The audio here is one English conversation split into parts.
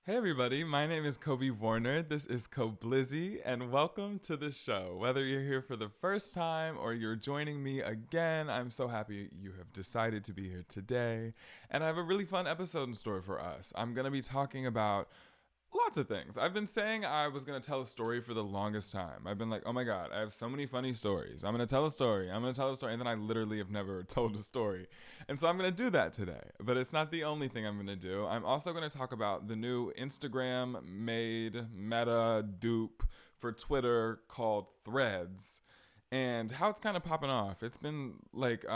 Hey everybody, my name is Kobe Warner. This is KOBLIZZY, and welcome to the show. Whether you're here for the first time or you're joining me again, I'm so happy you have decided to be here today. And I have a really fun episode in store for us. I'm going to be talking about lots of things. I've been saying I was going to tell a story for the longest time. I've been like, oh my God, I have so many funny stories. I'm going to tell a story. I'm going to tell a story. And then I literally have never told a story. And so I'm going to do that today. But it's not the only thing I'm going to do. I'm also going to talk about the new Instagram made meta dupe for Twitter called Threads and how it's kind of popping off. It's been like,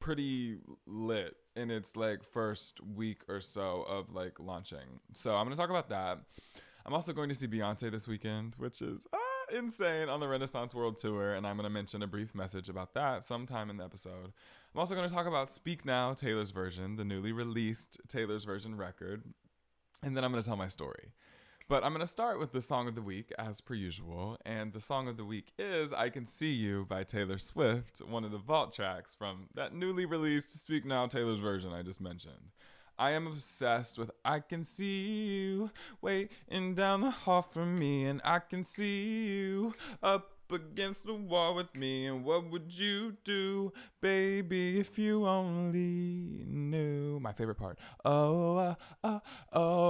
pretty lit in its like first week or so of like launching. So I'm going to talk about that. I'm also going to see Beyonce this weekend, which is insane, on the Renaissance World Tour, and I'm going to mention a brief message about that sometime in the episode. I'm also going to talk about Speak Now, Taylor's version, the newly released Taylor's version record, and then I'm going to tell my story. But I'm going to start with the song of the week, as per usual. And the song of the week is I Can See You by Taylor Swift, one of the vault tracks from that newly released Speak Now Taylor's version I just mentioned. I am obsessed with I Can See You waiting down the hall from me, and I can see you up against the wall with me. And what would you do, baby, if you only knew? My favorite part. Oh,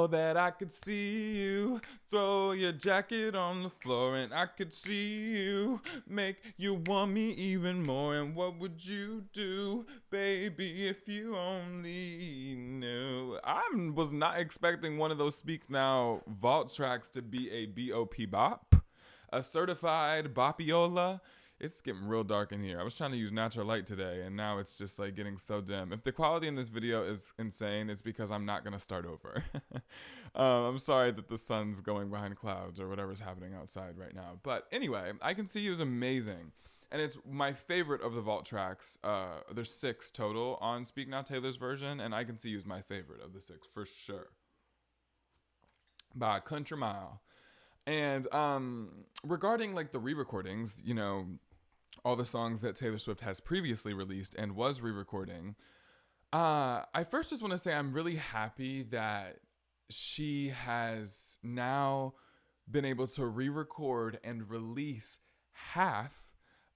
that I could see you throw your jacket on the floor, and I could see you make you want me even more. And what would you do, baby, if you only knew? I was not expecting one of those Speak Now vault tracks to be a BOP bop, a certified bopiola. It's getting real dark in here. I was trying to use natural light today, and now it's just like getting so dim. If the quality in this video is insane, it's because I'm not going to start over. I'm sorry that the sun's going behind clouds or whatever's happening outside right now. But anyway, I Can See You is amazing. And it's my favorite of the vault tracks. There's 6 total on Speak Now Taylor's version, and I Can See You is my favorite of the 6 for sure, by a country mile. And regarding like the re-recordings, you know, all the songs that Taylor Swift has previously released and was re-recording, I first just want to say I'm really happy that she has now been able to re-record and release half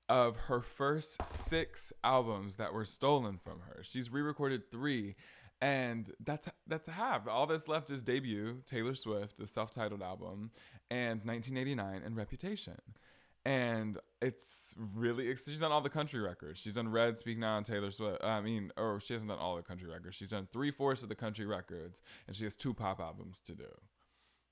of her first 6 albums that were stolen from her. She's re-recorded 3, and that's half. All that's left is debut, Taylor Swift, the self-titled album, and 1989 and Reputation. And it's really, she's done all the country records. She's done Red, Speak Now, and Taylor Swift. Or she hasn't done all the country records. She's done 3/4 of the country records, and she has 2 pop albums to do.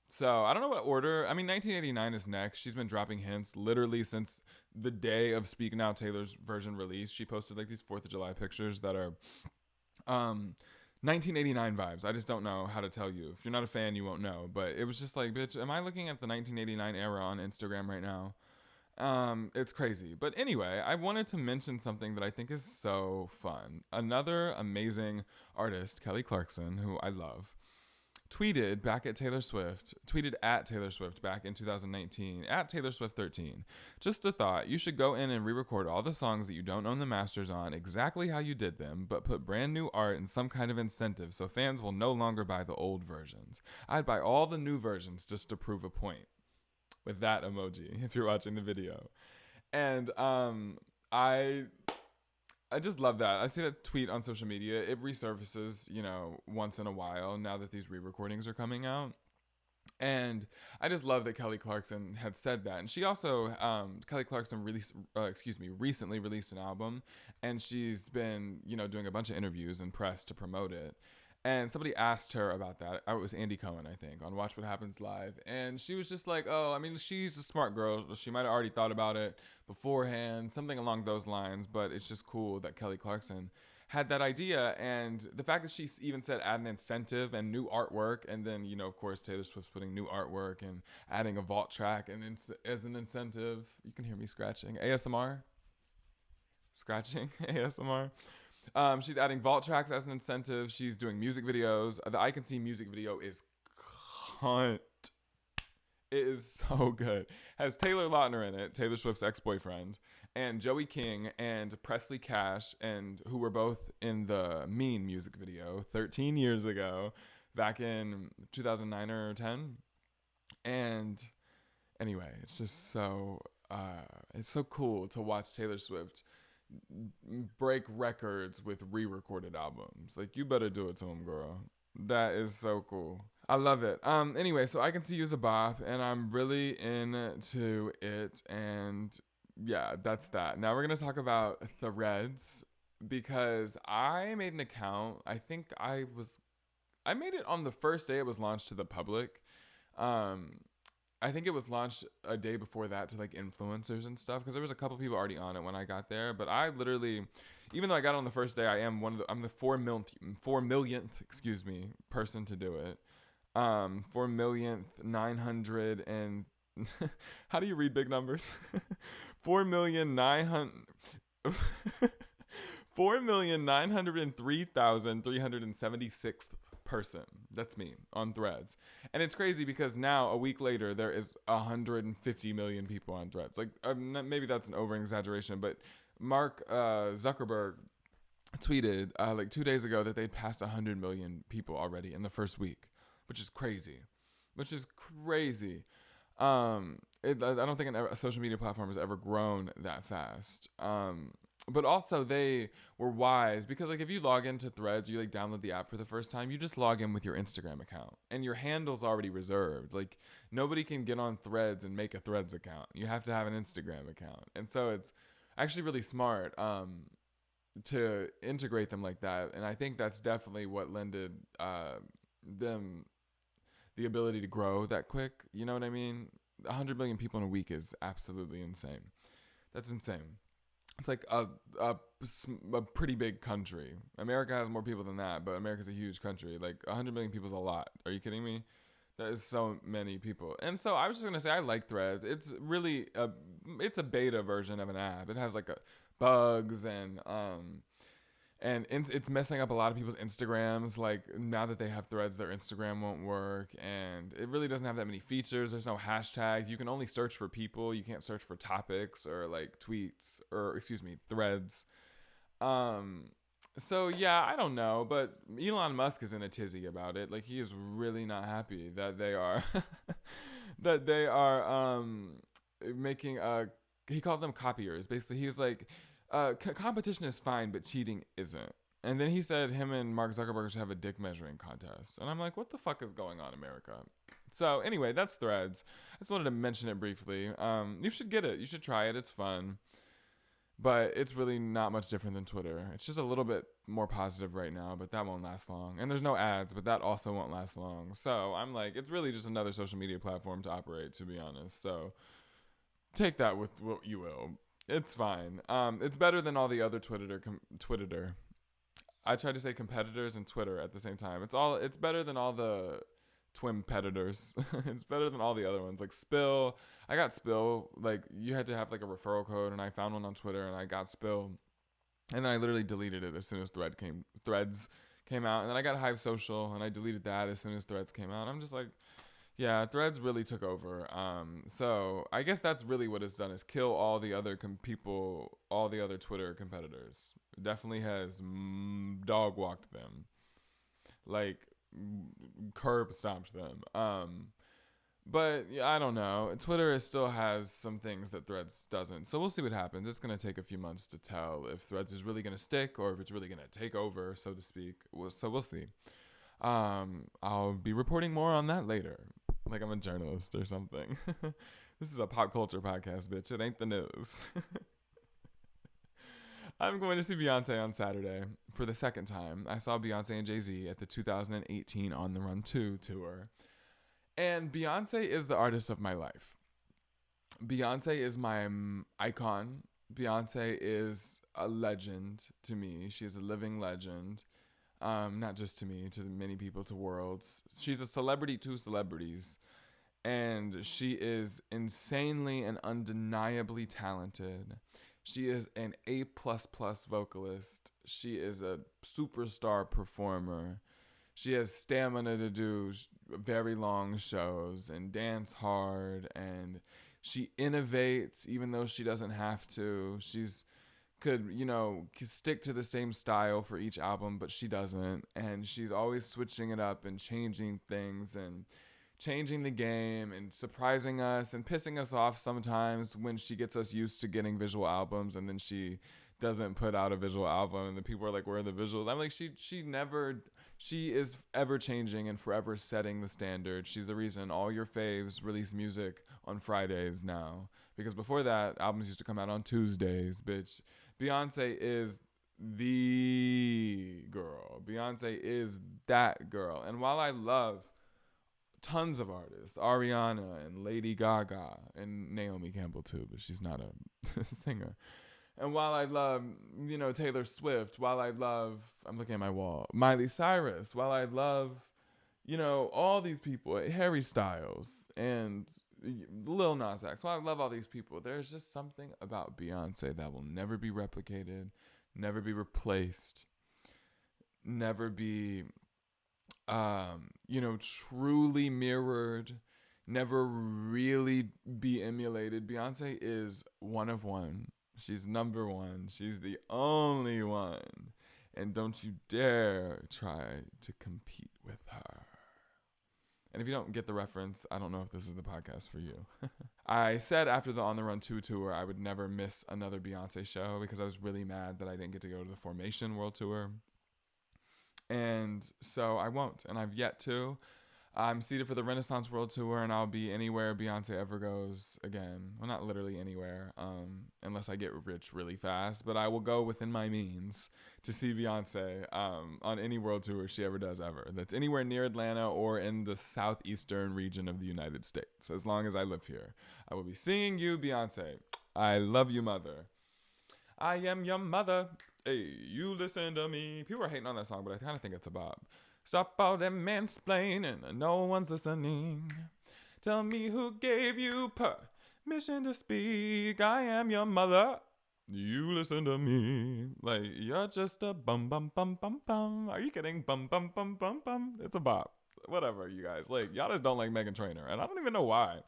So I don't know what order. I mean, 1989 is next. She's been dropping hints literally since the day of Speak Now Taylor's version release. She posted like these 4th of July pictures that are 1989 vibes. I just don't know how to tell you. If you're not a fan, you won't know. But it was just like, bitch, am I looking at the 1989 era on Instagram right now? It's crazy. But anyway, I wanted to mention something that I think is so fun. Another amazing artist, Kelly Clarkson, who I love, tweeted at Taylor Swift back in 2019, at Taylor Swift 13. Just a thought, you should go in and re-record all the songs that you don't own the masters on exactly how you did them, but put brand new art and some kind of incentive so fans will no longer buy the old versions. I'd buy all the new versions just to prove a point. With that emoji, if you're watching the video. And I just love that. I see that tweet on social media. It resurfaces, you know, once in a while now that these re-recordings are coming out. And I just love that Kelly Clarkson had said that. And she also, Kelly Clarkson recently released an album, and she's been, you know, doing a bunch of interviews and press to promote it. And somebody asked her about that. It was Andy Cohen, I think, on Watch What Happens Live. And she was just like, oh, I mean, she's a smart girl. She might have already thought about it beforehand, something along those lines. But it's just cool that Kelly Clarkson had that idea. And the fact that she even said add an incentive and new artwork. And then, you know, of course, Taylor Swift's putting new artwork and adding a vault track and as an incentive. You can hear me scratching. ASMR? Scratching? ASMR? She's adding vault tracks as an incentive. She's doing music videos. The I Can See music video is cunt. It is so good. Has Taylor Lautner in it, Taylor Swift's ex-boyfriend, and Joey King and Presley Cash, and who were both in the Mean music video 13 years ago. back in 2009 or 10. And anyway, it's so cool to watch Taylor Swift break records with re-recorded albums. Like, you better do it to him, girl. That is so cool. I love it. Anyway, so I Can See You as a bop, and I'm really into it. And yeah, that's that. Now we're gonna talk about Threads, because I made an account. I made it on the first day it was launched to the public. I think it was launched a day before that to like influencers and stuff, because there was a couple people already on it when I got there. But I literally, even though I got on the first day, I'm the 4 millionth person to do it. 4,900,000 and how do you read big numbers? 4,900,000 4,903,376th person. That's me on Threads. And it's crazy because now, a week later, there is 150 million people on Threads. Like, maybe that's an over exaggeration, but Mark Zuckerberg tweeted like 2 days ago that they'd passed 100 million people already in the first week, which is crazy. I don't think a social media platform has ever grown that fast. But also they were wise, because like if you log into Threads, you like download the app for the first time, you just log in with your Instagram account and your handle's already reserved. Like, nobody can get on Threads and make a Threads account. You have to have an Instagram account. And so it's actually really smart to integrate them like that. And I think that's definitely what lended them the ability to grow that quick. You know what I mean? 100 million people in a week is absolutely insane. That's insane. It's like a pretty big country. America has more people than that, but America's a huge country. Like, 100 million people is a lot. Are you kidding me? That is so many people. And so I was just going to say, I like Threads. It's really it's a beta version of an app. It has like bugs and it's messing up a lot of people's Instagrams. Like, now that they have Threads, their Instagram won't work. And it really doesn't have that many features. There's no hashtags. You can only search for people. You can't search for topics or like tweets or, threads. So yeah, I don't know. But Elon Musk is in a tizzy about it. Like, he is really not happy that they are, making he called them copiers. Basically, he's like, competition is fine, but cheating isn't. And then he said him and Mark Zuckerberg should have a dick measuring contest. And I'm like, what the fuck is going on, America? So anyway, that's Threads. I just wanted to mention it briefly. You should get it. You should try it. It's fun. But it's really not much different than Twitter. It's just a little bit more positive right now, but that won't last long. And there's no ads, but that also won't last long. So I'm like, it's really just another social media platform to operate, to be honest. So take that with what you will. It's fine. It's better than all the other Twitter. I tried to say competitors and Twitter at the same time. It's better than all the Twimpetitors. It's better than all the other ones. Like Spill. I got Spill. Like, you had to have like a referral code, and I found one on Twitter, and I got Spill. And then I literally deleted it as soon as Threads came out. And then I got Hive Social, and I deleted that as soon as Threads came out. I'm just like, yeah, Threads really took over. So I guess that's really what it's done, is kill all the other all the other Twitter competitors. It definitely has dog walked them, like curb stomped them. But yeah, I don't know. Twitter still has some things that Threads doesn't. So we'll see what happens. It's going to take a few months to tell if Threads is really going to stick or if it's really going to take over, so to speak. So we'll see. I'll be reporting more on that later. Like I'm a journalist or something. This is a pop culture podcast, bitch. It ain't the news. I'm going to see Beyonce on Saturday for the second time. I saw Beyonce and Jay-Z at the 2018 On the Run 2 tour. And Beyonce is the artist of my life. Beyonce is my icon. Beyonce is a legend to me. She is a living legend. Not just to me, to many people, to worlds. She's a celebrity to celebrities. And she is insanely and undeniably talented. She is an A++ vocalist. She is a superstar performer. She has stamina to do very long shows and dance hard. And she innovates even though she doesn't have to. She's could, stick to the same style for each album, but she doesn't. And she's always switching it up and changing things and changing the game and surprising us and pissing us off sometimes when she gets us used to getting visual albums and then she doesn't put out a visual album and the people are like, where are the visuals? I'm like, she is ever changing and forever setting the standard. She's the reason all your faves release music on Fridays now, because before that, albums used to come out on Tuesdays, bitch. Beyonce is the girl. Beyonce is that girl. And while I love tons of artists, Ariana and Lady Gaga and Naomi Campbell too, but she's not a singer. And while I love, Taylor Swift, while I love, I'm looking at my wall, Miley Cyrus, while I love, all these people, Harry Styles and Lil Nas X, while I love all these people, there's just something about Beyonce that will never be replicated, never be replaced, never be, truly mirrored, never really be emulated. Beyonce is one of one. She's number one. She's the only one. And don't you dare try to compete with her. And if you don't get the reference, I don't know if this is the podcast for you. I said after the On the Run 2 tour, I would never miss another Beyonce show because I was really mad that I didn't get to go to the Formation World Tour. And so I won't. And I've yet to. I'm seated for the Renaissance World Tour, and I'll be anywhere Beyonce ever goes again. Well, not literally anywhere, unless I get rich really fast. But I will go within my means to see Beyonce on any world tour she ever does ever. That's anywhere near Atlanta or in the southeastern region of the United States. As long as I live here, I will be singing you, Beyonce. I love you, mother. I am your mother. Hey, you listen to me. People are hating on that song, but I kind of think it's a bop. Stop all that mansplaining, no one's listening. Tell me who gave you permission to speak. I am your mother. You listen to me. Like, you're just a bum bum bum bum bum. Are you kidding? Bum bum bum bum bum. It's a bop. Whatever, you guys. Like, y'all just don't like Meghan Trainor, and I don't even know why.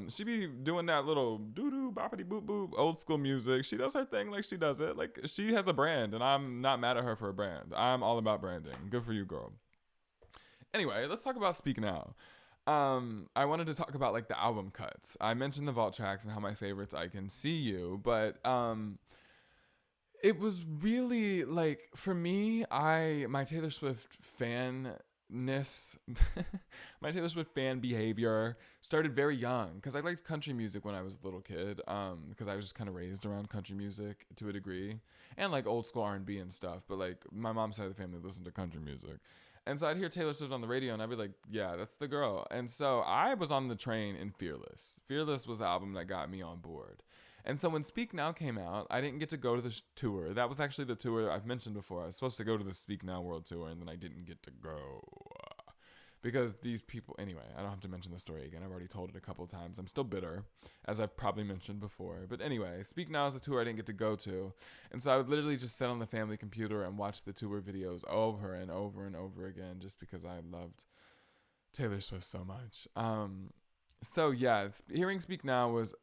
She be doing that little doo-doo, boppity boop boop, old school music. She does her thing like she does it. Like, she has a brand, and I'm not mad at her for a brand. I'm all about branding. Good for you, girl. Anyway, let's talk about Speak Now. I wanted to talk about, like, the album cuts. I mentioned the vault tracks and how my favorites I Can See You, but, it was really, like, for me, my Taylor Swift my Taylor Swift fan behavior started very young because I liked country music when I was a little kid, because I was just kind of raised around country music to a degree and like old school R&B and stuff, but like my mom's side of the family listened to country music, and so I'd hear Taylor Swift on the radio and I'd be like, yeah, that's the girl. And so I was on the train in Fearless was the album that got me on board. And so when Speak Now came out, I didn't get to go to the tour. That was actually the tour I've mentioned before. I was supposed to go to the Speak Now World Tour, and then I didn't get to go. Because these people... Anyway, I don't have to mention the story again. I've already told it a couple of times. I'm still bitter, as I've probably mentioned before. But anyway, Speak Now is a tour I didn't get to go to. And so I would literally just sit on the family computer and watch the tour videos over and over and over again, just because I loved Taylor Swift so much. So yeah, hearing Speak Now was...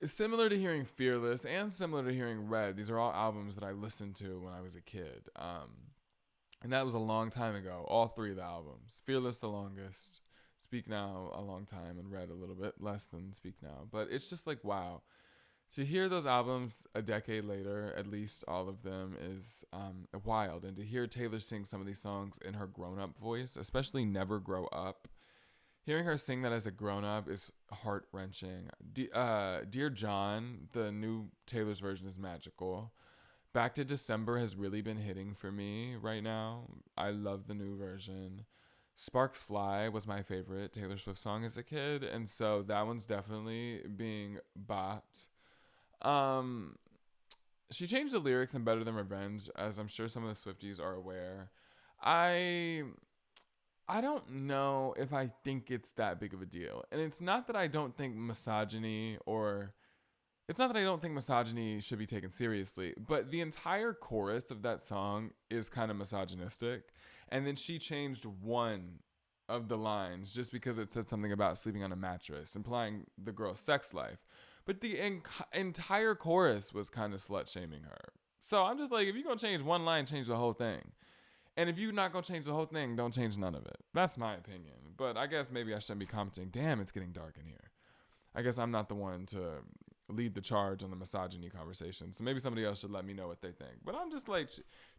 similar to hearing Fearless and similar to hearing Red. These are all albums that I listened to when I was a kid. And that was a long time ago. All three of the albums. Fearless the longest. Speak Now a long time. And Red a little bit less than Speak Now. But it's just like, wow. To hear those albums a decade later, at least all of them, is wild. And to hear Taylor sing some of these songs in her grown-up voice, especially Never Grow Up, hearing her sing that as a grown-up is heart-wrenching. Dear John, the new Taylor's version, is magical. Back to December has really been hitting for me right now. I love the new version. Sparks Fly was my favorite Taylor Swift song as a kid, and so that one's definitely being bopped. She changed the lyrics in Better Than Revenge, as I'm sure some of the Swifties are aware. I don't know if I think it's that big of a deal. And it's not that I don't think misogyny should be taken seriously, but the entire chorus of that song is kind of misogynistic. And then she changed one of the lines just because it said something about sleeping on a mattress, implying the girl's sex life. But the entire chorus was kind of slut shaming her. So I'm just like, if you're going to change one line, change the whole thing. And if you're not going to change the whole thing, don't change none of it. That's my opinion. But I guess maybe I shouldn't be commenting, damn, it's getting dark in here. I guess I'm not the one to lead the charge on the misogyny conversation. So maybe somebody else should let me know what they think. But I'm just like,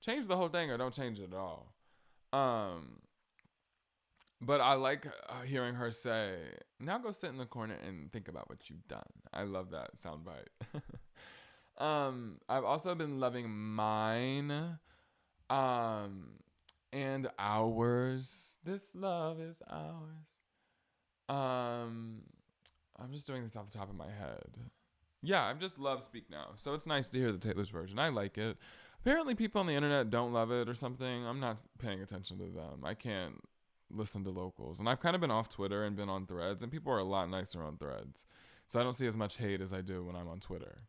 change the whole thing or don't change it at all. But I like hearing her say, now go sit in the corner and think about what you've done. I love that soundbite. I've also been loving Mine and Ours. This love is ours. I'm just doing this off the top of my head. Yeah, I just love Speak Now. So it's nice to hear the Taylor's version. I like it. Apparently people on the internet don't love it or something. I'm not paying attention to them. I can't listen to locals. And I've kind of been off Twitter and been on Threads, and people are a lot nicer on Threads. So I don't see as much hate as I do when I'm on Twitter.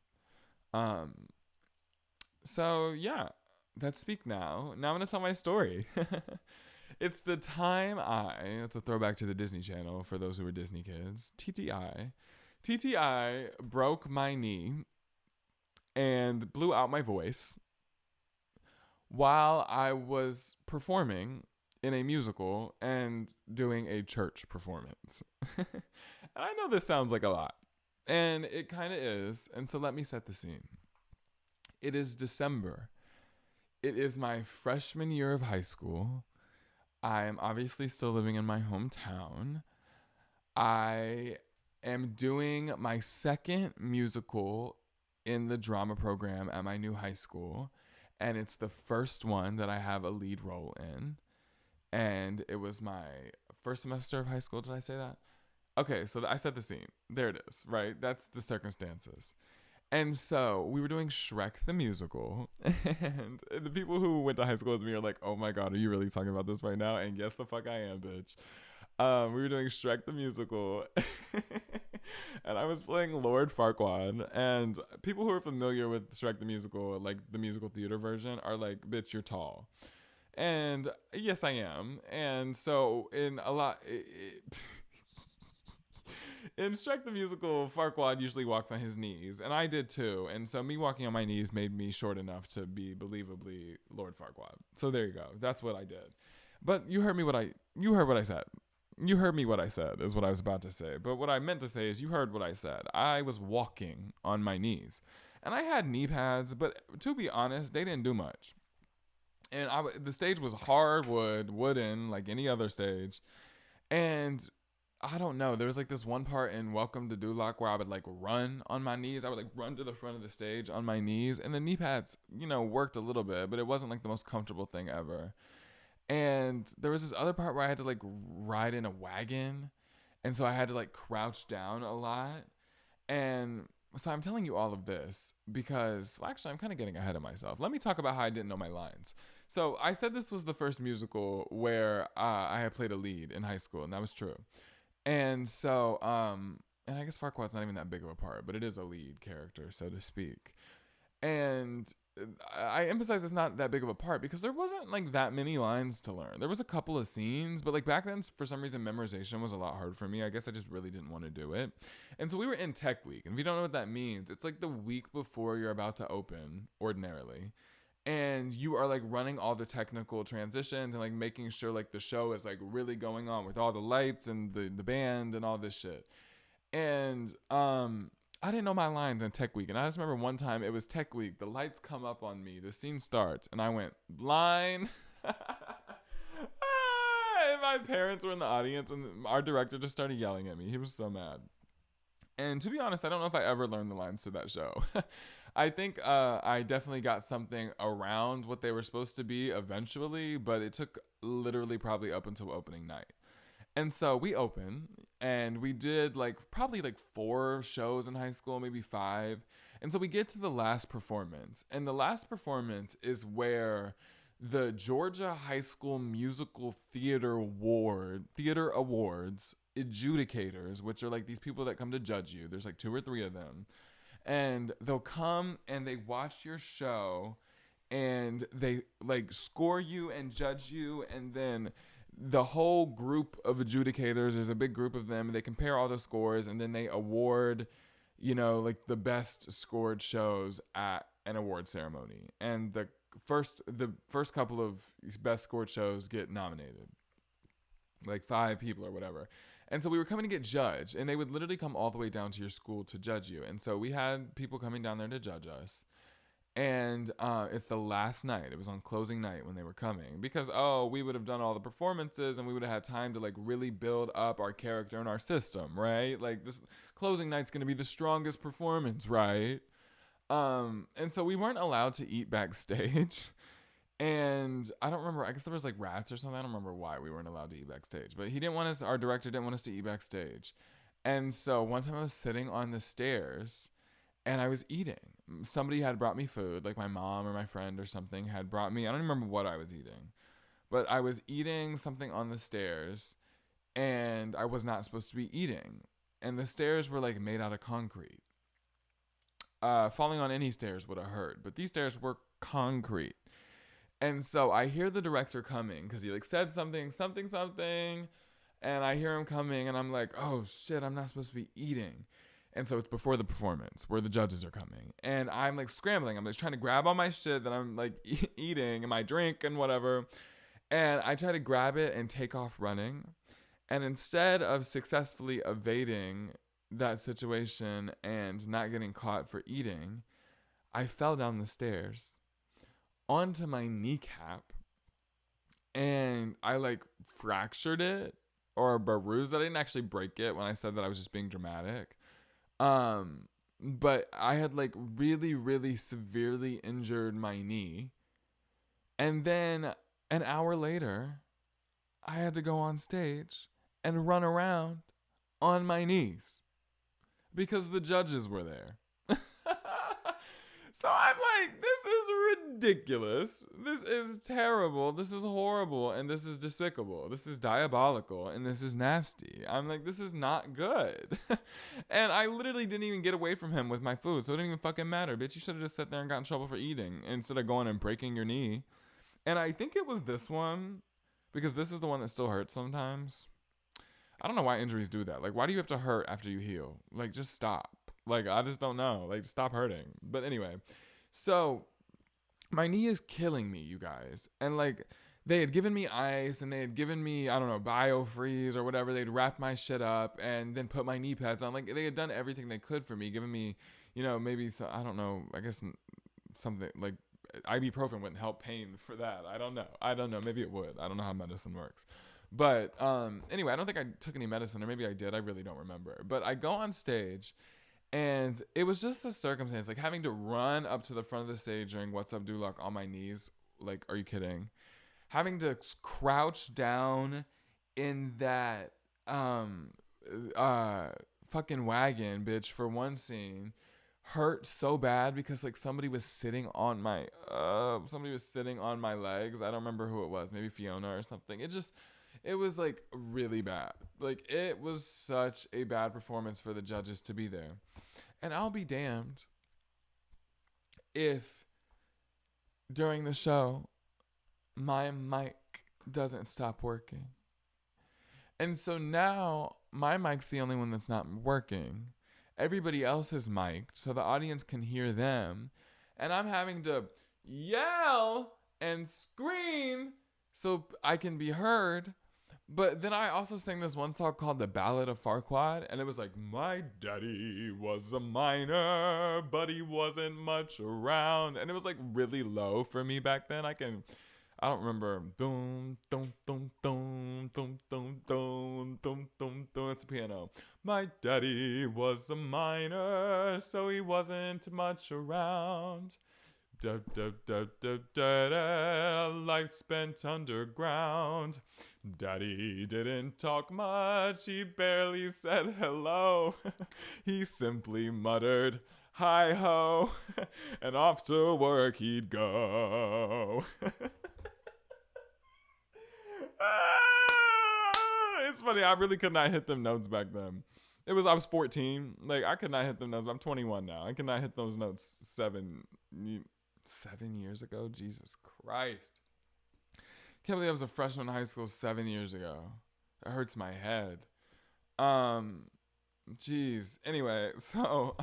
So yeah, that's Speak Now. Now I'm going to tell my story. It's the time it's a throwback to the Disney Channel for those who are Disney kids, TTI broke my knee and blew out my voice while I was performing in a musical and doing a church performance. And I know this sounds like a lot, and it kind of is, and so let me set the scene. It is December. It is my freshman year of high school. I am obviously still living in my hometown. I am doing my second musical in the drama program at my new high school, and it's the first one that I have a lead role in. And it was my first semester of high school. Did I say that? Okay, so I set the scene. There it is, right? That's the circumstances. And so we were doing Shrek the Musical, and the people who went to high school with me are like, oh my God, are you really talking about this right now? And yes, the fuck I am, bitch. We were doing Shrek the Musical, and I was playing Lord Farquaad, and people who are familiar with Shrek the Musical, like the musical theater version, are like, bitch, you're tall. And yes, I am. And so in Shrek the Musical, Farquaad usually walks on his knees, and I did too. And so me walking on my knees made me short enough to be believably Lord Farquaad. So there you go. That's what I did. But you heard what I said. You heard me what I said is what I was about to say. But what I meant to say is you heard what I said. I was walking on my knees. And I had knee pads, but to be honest, they didn't do much. And the stage was hardwood, wooden, like any other stage. And I don't know. There was like this one part in Welcome to Duloc where I would like run on my knees. I would like run to the front of the stage on my knees. And the knee pads, worked a little bit, but it wasn't like the most comfortable thing ever. And there was this other part where I had to like ride in a wagon. And so I had to like crouch down a lot. And so I'm telling you all of this because, well, actually, I'm kind of getting ahead of myself. Let me talk about how I didn't know my lines. So I said this was the first musical where I had played a lead in high school, and that was true. And so, and I guess Farquaad's not even that big of a part, but it is a lead character, so to speak. And I emphasize it's not that big of a part because there wasn't like that many lines to learn. There was a couple of scenes, but like back then, for some reason, memorization was a lot hard for me. I guess I just really didn't want to do it. And so we were in Tech Week. And if you don't know what that means, it's like the week before you're about to open ordinarily. And you are like running all the technical transitions and like making sure like the show is like really going on with all the lights and the band and all this shit. And I didn't know my lines in Tech Week. And I just remember one time it was Tech Week. The lights come up on me. The scene starts. And I went, line. And my parents were in the audience. And our director just started yelling at me. He was so mad. And to be honest, I don't know if I ever learned the lines to that show. I think I definitely got something around what they were supposed to be eventually. But it took literally probably up until opening night. And so we open, and we did like probably like 4 shows in high school, maybe 5. And so we get to the last performance. And the last performance is where the Georgia High School Musical Theater Awards adjudicators, which are like these people that come to judge you. There's like 2 or 3 of them. And they'll come and they watch your show, and they like score you and judge you, and then the whole group of adjudicators, there's a big group of them, they compare all the scores, and then they award like the best scored shows at an award ceremony, and the first couple of best scored shows get nominated, like 5 people or whatever. And so we were coming to get judged, and they would literally come all the way down to your school to judge you. And so we had people coming down there to judge us. And it's the last night. It was on closing night when they were coming, because we would have done all the performances and we would have had time to like really build up our character and our system, right? Like this closing night's gonna be the strongest performance, right? And so we weren't allowed to eat backstage. And I don't remember, I guess there was like rats or something. I don't remember why we weren't allowed to eat backstage, but our director didn't want us to eat backstage. And so one time I was sitting on the stairs and I was eating. Somebody had brought me food, like my mom or my friend or something had brought me, I don't even remember what I was eating, but I was eating something on the stairs and I was not supposed to be eating. And the stairs were like made out of concrete. Falling on any stairs would have hurt, but these stairs were concrete. And so I hear the director coming because he like said something, and I hear him coming and I'm like, oh shit, I'm not supposed to be eating. And so it's before the performance where the judges are coming. And I'm like scrambling. I'm just trying to grab all my shit that I'm like eating and my drink and whatever. And I try to grab it and take off running. And instead of successfully evading that situation and not getting caught for eating, I fell down the stairs onto my kneecap. And I like fractured it or bruised it. I didn't actually break it when I said that I was just being dramatic. But I had like really, really severely injured my knee. And then an hour later, I had to go on stage and run around on my knees because the judges were there. So I'm like, this is ridiculous. This is terrible. This is horrible. And this is despicable. This is diabolical. And this is nasty. I'm like, this is not good. And I literally didn't even get away from him with my food. So it didn't even fucking matter. Bitch, you should have just sat there and got in trouble for eating instead of going and breaking your knee. And I think it was this one, because this is the one that still hurts sometimes. I don't know why injuries do that. Like, why do you have to hurt after you heal? Like, just stop. Like, I just don't know. Like, stop hurting. But anyway, so my knee is killing me, you guys. And like, they had given me ice and they had given me, I don't know, BioFreeze or whatever. They'd wrap my shit up and then put my knee pads on. Like, they had done everything they could for me, giving me, maybe, I don't know, I guess something like ibuprofen wouldn't help pain for that. I don't know. Maybe it would. I don't know how medicine works. But anyway, I don't think I took any medicine, or maybe I did. I really don't remember. But I go on stage. And it was just a circumstance, like having to run up to the front of the stage during What's Up Duloc on my knees. Like, are you kidding? Having to crouch down in that fucking wagon, bitch, for one scene hurt so bad because like somebody was sitting on my legs. I don't remember who it was, maybe Fiona or something. It was like really bad. Like, it was such a bad performance for the judges to be there. And I'll be damned if during the show my mic doesn't stop working. And so now my mic's the only one that's not working. Everybody else is mic'd, so the audience can hear them. And I'm having to yell and scream so I can be heard. But then I also sang this one song called The Ballad of Farquaad, and it was like, my daddy was a miner, but he wasn't much around. And it was like really low for me back then. I don't remember. Dum, dum, dum, dum, dum, dum, dum, dum, dum, dum. It's a piano. My daddy was a miner, so he wasn't much around. Da, da, da, da, da, da, life spent underground. Daddy didn't talk much, he barely said hello. He simply muttered, hi-ho, and off to work he'd go. It's funny, I really could not hit them notes back then. I was 14. Like, I could not hit them notes. I'm 21 now. I could not hit those notes 7 years ago. Jesus Christ. Can't believe I was a freshman in high school 7 years ago. That hurts my head. Jeez. Anyway, so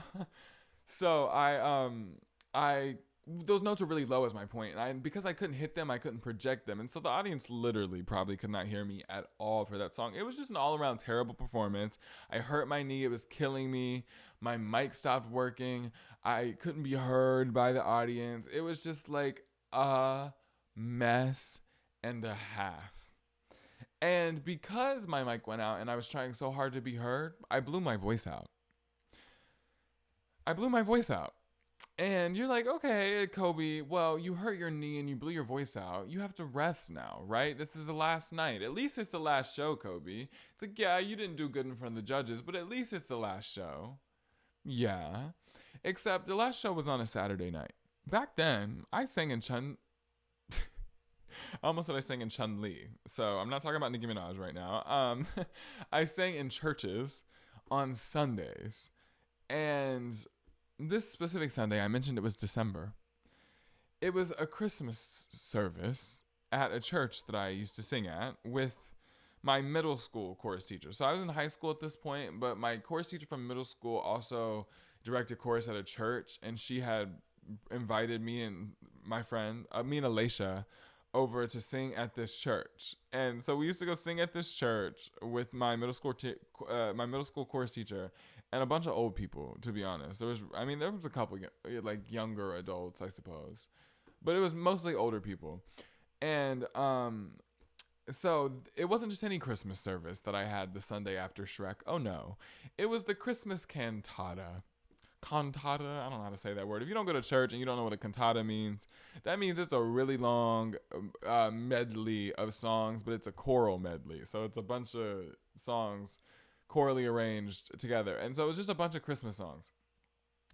I those notes were really low is my point, and because I couldn't hit them, I couldn't project them, and so the audience literally probably could not hear me at all for that song. It was just an all around terrible performance. I hurt my knee, it was killing me. My mic stopped working. I couldn't be heard by the audience. It was just like a mess and a half. And because my mic went out and I was trying so hard to be heard, I blew my voice out. I blew my voice out. And you're like, okay, Kobe, well, you hurt your knee and you blew your voice out. You have to rest now, right? This is the last night. At least it's the last show, Kobe. It's like, yeah, you didn't do good in front of the judges, but at least it's the last show. Yeah. Except the last show was on a Saturday night. Back then, I sang in I almost said I sang in Chun-Li. So I'm not talking about Nicki Minaj right now. I sang in churches on Sundays. And this specific Sunday, I mentioned it was December. It was a Christmas service at a church that I used to sing at with my middle school chorus teacher. So I was in high school at this point, but my chorus teacher from middle school also directed chorus at a church, and she had invited me and my friend, me and Alicia, over to sing at this church. And so we used to go sing at this church with my middle school chorus teacher and a bunch of old people, to be honest. There was a couple like younger adults, I suppose, but it was mostly older people. And so it wasn't just any Christmas service that I had the Sunday after Shrek. Oh no, it was the Christmas cantata. Cantata, I don't know how to say that word. If you don't go to church and you don't know what a cantata means, that means it's a really long medley of songs, but it's a choral medley. So it's a bunch of songs chorally arranged together. And so it was just a bunch of Christmas songs.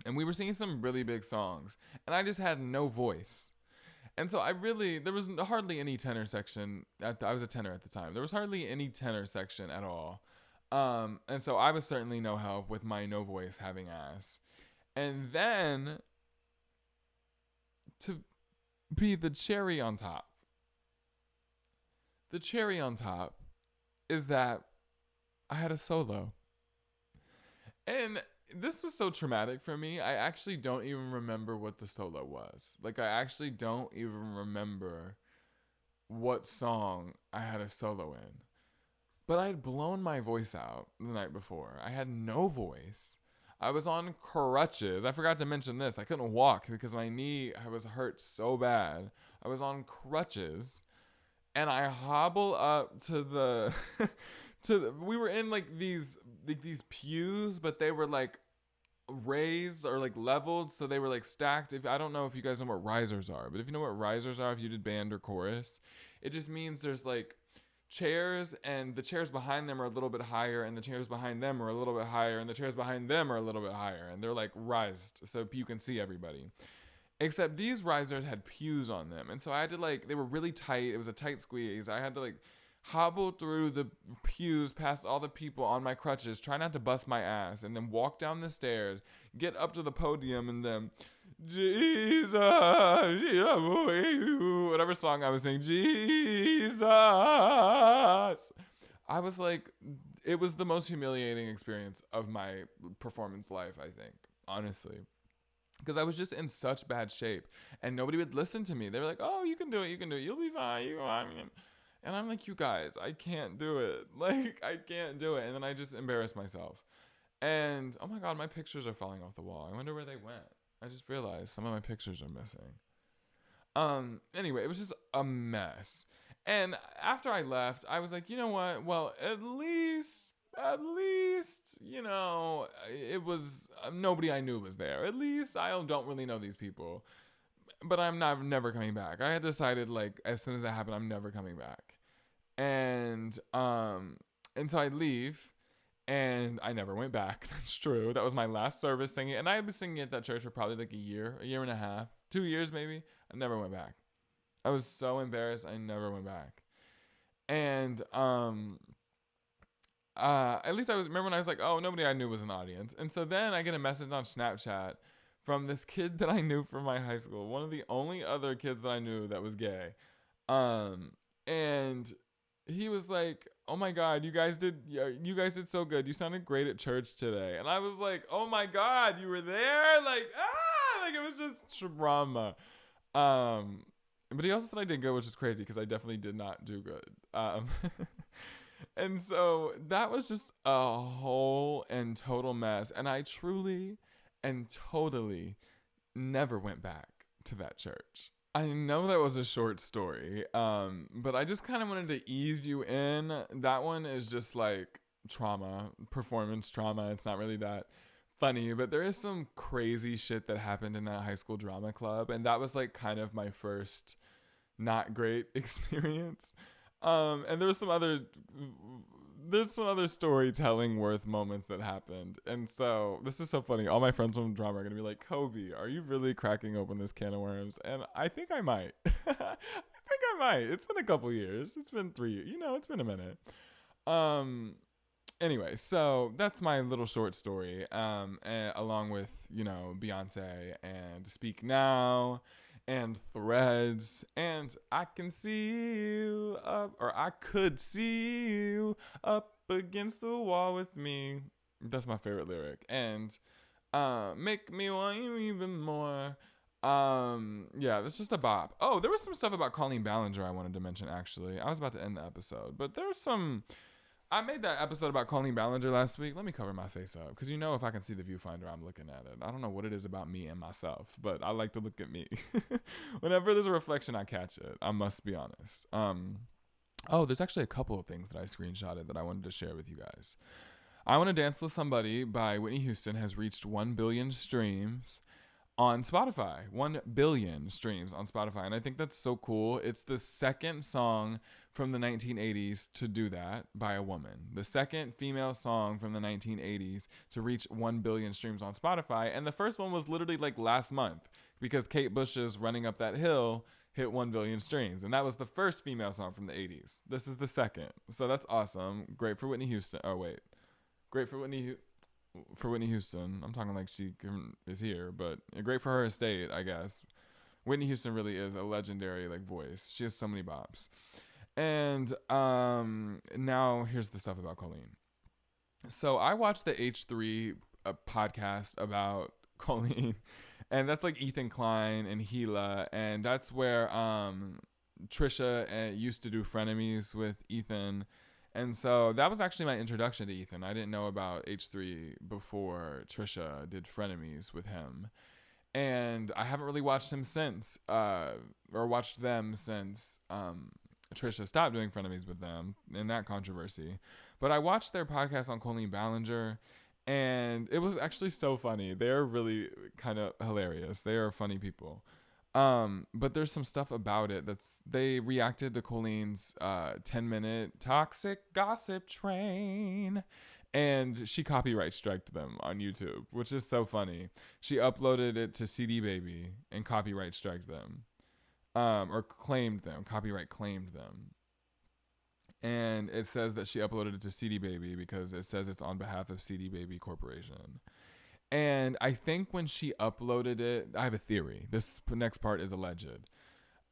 And we were singing some really big songs, and I just had no voice. And so there was hardly any tenor section. I was a tenor at the time. There was hardly any tenor section at all. And so I was certainly no help with my no voice having ass. And then to be the cherry on top is that I had a solo. And this was so traumatic for me. I actually don't even remember what the solo was. Like, I actually don't even remember what song I had a solo in. But I had blown my voice out the night before. I had no voice. I was on crutches. I forgot to mention this. I couldn't walk because my knee was hurt so bad. I was on crutches. And I hobble up to the... we were in like these pews, but they were like raised or like leveled, so they were like stacked. I don't know if you guys know what risers are, but if you know what risers are, if you did band or chorus, it just means there's like chairs, and the chairs behind them are a little bit higher, and the chairs behind them are a little bit higher, and the chairs behind them are a little bit higher, and they're like rised so you can see everybody. Except these risers had pews on them, and so I had to they were really tight. It was a tight squeeze. I had to hobble through the pews past all the people on my crutches, try not to bust my ass, and then walk down the stairs, get up to the podium, and then Jesus, whatever song I was singing, Jesus. I was like, it was the most humiliating experience of my performance life, I think, honestly. Because I was just in such bad shape, and nobody would listen to me. They were like, oh, you can do it, you'll be fine, And I'm like, you guys, I can't do it. I can't do it. And then I just embarrassed myself. And, oh my God, my pictures are falling off the wall. I wonder where they went. I just realized some of my pictures are missing. Anyway, it was just a mess. And after I left, I was like, you know what? Well, at least, it was nobody I knew was there. At least I don't really know these people. But I'm never coming back. I had decided, as soon as that happened, I'm never coming back. And so I leave, and I never went back. That's true. That was my last service singing. And I had been singing at that church for probably a year and a half, 2 years maybe. I never went back. I was so embarrassed. I never went back. And at least remember when I was like, oh, nobody I knew was in the audience. And so then I get a message on Snapchat from this kid that I knew from my high school. One of the only other kids that I knew that was gay. And he was like, oh my God, you guys did so good. You sounded great at church today. And I was like, oh my God, you were there? Like it was just trauma. But he also said I did good, which is crazy because I definitely did not do good. And so that was just a whole and total mess. And I truly and totally never went back to that church. I know that was a short story, but I just kind of wanted to ease you in. That one is just like trauma, performance trauma. It's not really that funny, but there is some crazy shit that happened in that high school drama club, and that was like kind of my first not great experience. And there's some other storytelling worth moments that happened. And so this is so funny. All my friends from drama are going to be like, Kobe, are you really cracking open this can of worms? And I think I might. It's been a couple years. It's been 3 years. It's been a minute. Anyway, so that's my little short story. And along with, Beyonce and Speak Now and Threads, and I can see you up, or I could see you up against the wall with me. That's my favorite lyric. And make me want you even more. Yeah, that's just a bop. Oh, there was some stuff about Colleen Ballinger I wanted to mention, actually. I was about to end the episode, but there's some... I made that episode about Colleen Ballinger last week. Let me cover my face up, because if I can see the viewfinder, I'm looking at it. I don't know what it is about me and myself, but I like to look at me. Whenever there's a reflection, I catch it. I must be honest. There's actually a couple of things that I screenshotted that I wanted to share with you guys. I Want to Dance with Somebody by Whitney Houston has reached 1 billion streams on Spotify. 1 billion streams on Spotify. And I think that's so cool. It's the second song from the 1980s to do that by a woman. The second female song from the 1980s to reach 1 billion streams on Spotify. And the first one was literally like last month, because Kate Bush's Running Up That Hill hit 1 billion streams. And that was the first female song from the 80s. This is the second. So that's awesome. Great for Whitney Houston. Oh, wait. Great for Whitney Houston. I'm talking like she is here, but great for her estate, I guess. Whitney Houston really is a legendary voice. She has so many bops. And now here's the stuff about Colleen. So I watched the H3 podcast about Colleen, and that's like Ethan Klein and Gila, and that's where Trisha used to do Frenemies with Ethan. And so that was actually my introduction to Ethan. I didn't know about H3 before Trisha did Frenemies with him. And I haven't really watched him since, or watched them since Trisha stopped doing Frenemies with them in that controversy. But I watched their podcast on Colleen Ballinger, and it was actually so funny. They're really kind of hilarious. They are funny people. But there's some stuff about it they reacted to Colleen's 10-minute toxic gossip train, and she copyright striked them on YouTube, which is so funny. She uploaded it to CD Baby and copyright striked them, or copyright claimed them. And it says that she uploaded it to CD Baby because it says it's on behalf of CD Baby Corporation. And I think when she uploaded it, I have a theory. This next part is alleged.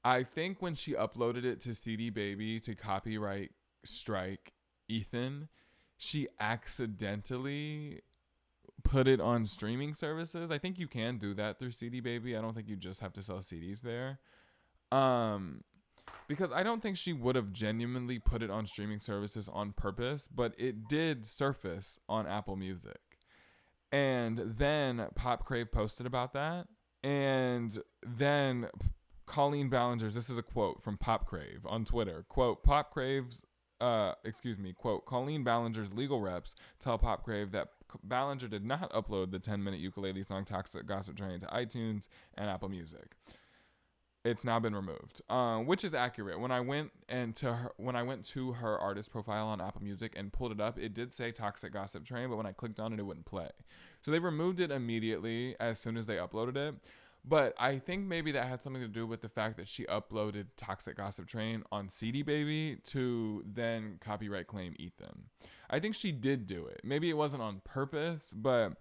I think when she uploaded it to CD Baby to copyright strike Ethan, she accidentally put it on streaming services. I think you can do that through CD Baby. I don't think you just have to sell CDs there. Because I don't think she would have genuinely put it on streaming services on purpose, but it did surface on Apple Music. And then Pop Crave posted about that. And then Colleen Ballinger's, this is a quote from Pop Crave on Twitter. Quote, quote, Colleen Ballinger's legal reps tell Pop Crave that Ballinger did not upload the 10-minute ukulele song Toxic Gossip Train to iTunes and Apple Music. It's now been removed, which is accurate. When I went to her artist profile on Apple Music and pulled it up, it did say Toxic Gossip Train, but when I clicked on it, it wouldn't play. So they removed it immediately as soon as they uploaded it. But I think maybe that had something to do with the fact that she uploaded Toxic Gossip Train on CD Baby to then copyright claim Ethan. I think she did do it. Maybe it wasn't on purpose, but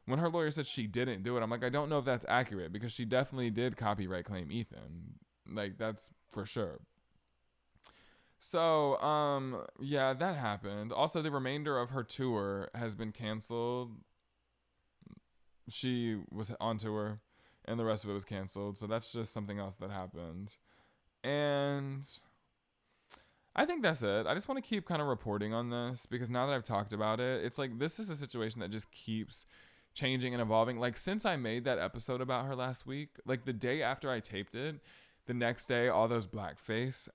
when her lawyer said she didn't do it, I'm like, I don't know if that's accurate, because she definitely did copyright claim Ethan. Like, that's for sure. So, yeah, that happened. Also, the remainder of her tour has been canceled. She was on tour, and the rest of it was canceled. So that's just something else that happened. And I think that's it. I just want to keep kind of reporting on this because now that I've talked about it, it's like this is a situation that just keeps changing and evolving. Like since I made that episode about her last week, like the day after I taped it, the next day all those blackface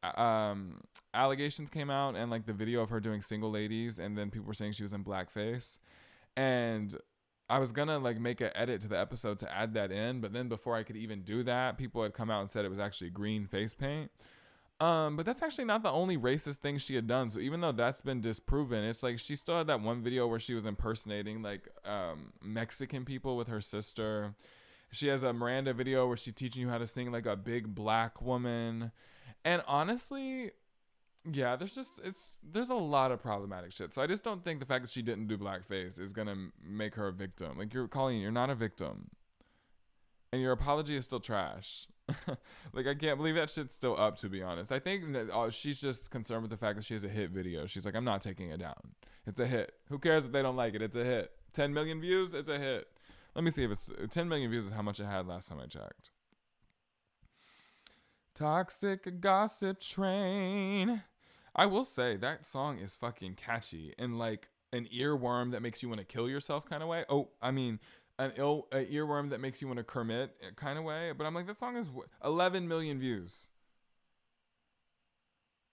allegations came out, and like the video of her doing single ladies, and then people were saying she was in blackface. And I was gonna like make an edit to the episode to add that in, but then before I could even do that, people had come out and said it was actually green face paint. But that's actually not the only racist thing she had done. So even though that's been disproven, it's like she still had that one video where she was impersonating like Mexican people with her sister. She has a Miranda video where she's teaching you how to sing like a big black woman. And honestly, yeah, there's a lot of problematic shit. So I just don't think the fact that she didn't do blackface is gonna make her a victim. Like you're not a victim, and your apology is still trash. Like I can't believe that shit's still up. To be honest, I think that she's just concerned with the fact that she has a hit video. She's like, I'm not taking it down. It's a hit. Who cares if they don't like it? It's a hit. 10 million views. It's a hit. Let me see if it's 10 million views is how much it had last time I checked. Toxic Gossip Train. I will say that song is fucking catchy and like an earworm that makes you want to kill yourself kind of way. Oh, I mean, an earworm that makes you want to Kermit kind of way. But I'm like, that song is 11 million views.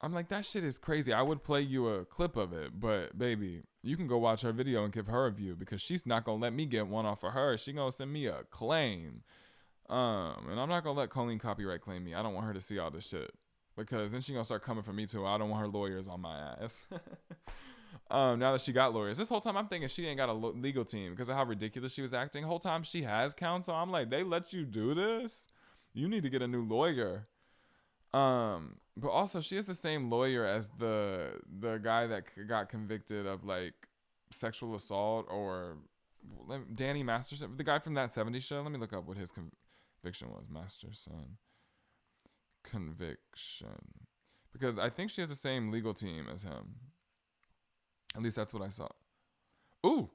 I'm like, that shit is crazy. I would play you a clip of it, but baby, you can go watch her video and give her a view because she's not gonna let me get one off of her. She gonna send me a claim. And I'm not gonna let Colleen copyright claim me. I don't want her to see all this shit because then she gonna start coming for me too. I don't want her lawyers on my ass. Now that she got lawyers, this whole time I'm thinking she ain't got a legal team because of how ridiculous she was acting. The whole time she has counsel. I'm like, they let you do this? You need to get a new lawyer. But also she has the same lawyer as the guy that got convicted of like sexual assault, or Danny Masterson, the guy from That 70s Show. Let me look up what his conviction was. Masterson conviction, because I think she has the same legal team as him. At least that's what I saw. Ooh,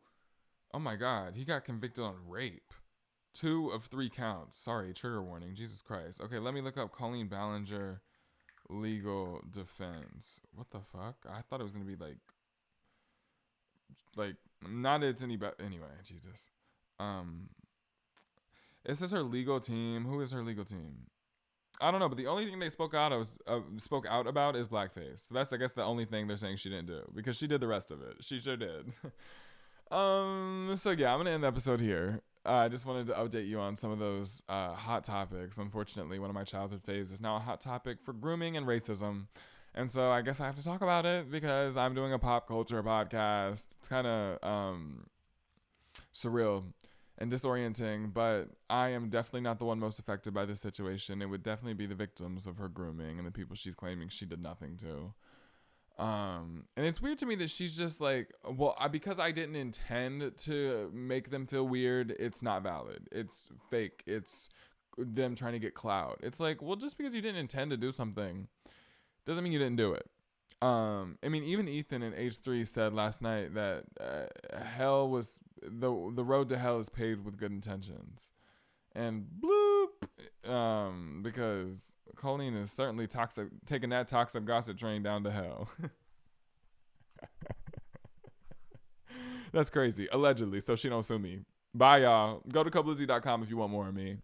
oh my God, he got convicted on rape. 2 of 3 counts. Sorry, trigger warning. Jesus Christ. Okay, let me look up Colleen Ballinger legal defense. What the fuck? I thought it was gonna be like not it's any better. Anyway, Jesus. It says her legal team. Who is her legal team? I don't know, but the only thing they spoke out about is blackface. So that's, I guess, the only thing they're saying she didn't do, because she did the rest of it. She sure did. So yeah, I'm gonna end the episode here. I just wanted to update you on some of those hot topics. Unfortunately, one of my childhood faves is now a hot topic for grooming and racism. And so I guess I have to talk about it because I'm doing a pop culture podcast. It's kind of surreal and disorienting, but I am definitely not the one most affected by this situation. It would definitely be the victims of her grooming and the people she's claiming she did nothing to. And it's weird to me that she's just like, well, because I didn't intend to make them feel weird, it's not valid. It's fake. It's them trying to get clout. It's like, well, just because you didn't intend to do something doesn't mean you didn't do it. I mean, even Ethan in H3 said last night that hell was the road to hell is paved with good intentions, and bloop, because Colleen is certainly toxic, taking that toxic gossip train down to hell. That's crazy, allegedly, so she don't sue me. Bye, y'all. Go to KOBLIZZY.com if you want more of me.